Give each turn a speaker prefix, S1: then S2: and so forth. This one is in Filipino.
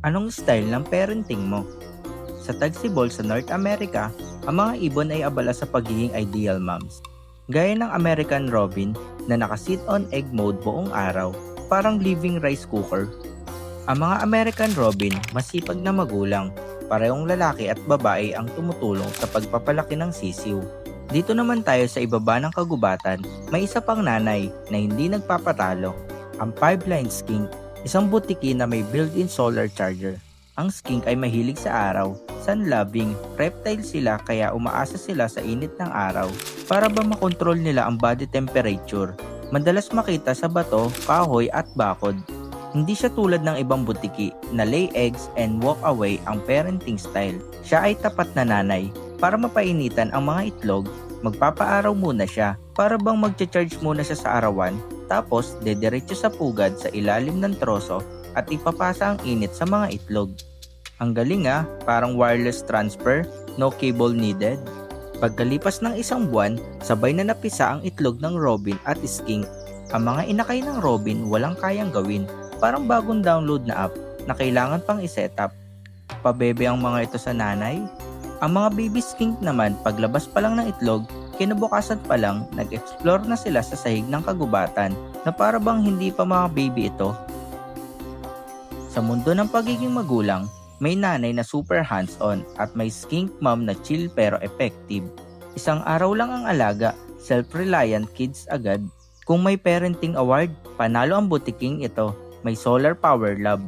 S1: Anong style ng parenting mo? Sa tagsibol sa North America, ang mga ibon ay abala sa pagiging ideal moms. Gaya ng American Robin na nakasit on egg mode buong araw, parang living rice cooker. Ang mga American Robin, masipag na magulang, parehong lalaki at babae ang tumutulong sa pagpapalaki ng sisiw. Dito naman tayo sa ibaba ng kagubatan, may isa pang nanay na hindi nagpapatalo, ang Five-Line Skink, isang butiki na may built-in solar charger. Ang skink ay mahilig sa araw, sun-loving, reptile sila kaya umaasa sila sa init ng araw para ba makontrol nila ang body temperature. Madalas makita sa bato, kahoy at bakod. Hindi siya tulad ng ibang butiki na lay eggs and walk away ang parenting style. Siya ay tapat na nanay. Para mapainitan ang mga itlog, magpapaaraw muna siya para bang magcha-charge muna siya sa arawan, tapos dediretso sa pugad sa ilalim ng troso at ipapasa ang init sa mga itlog. Ang galing parang wireless transfer, no cable needed. Pagkalipas ng isang buwan, sabay na napisa ang itlog ng robin at skink. Ang mga inakay ng robin walang kayang gawin, parang bagong download na app na kailangan pang isetup. Pabebe ang mga ito sa nanay. Ang mga baby skink naman paglabas pa lang ng itlog, kinabukasan pa lang nag-explore na sila sa sahig ng kagubatan na para bang hindi pa mga baby ito. Sa mundo ng pagiging magulang, may nanay na super hands-on at may skink mom na chill pero effective. Isang araw lang ang alaga, self-reliant kids agad. Kung may parenting award, panalo ang butiking ito. May solar power lab.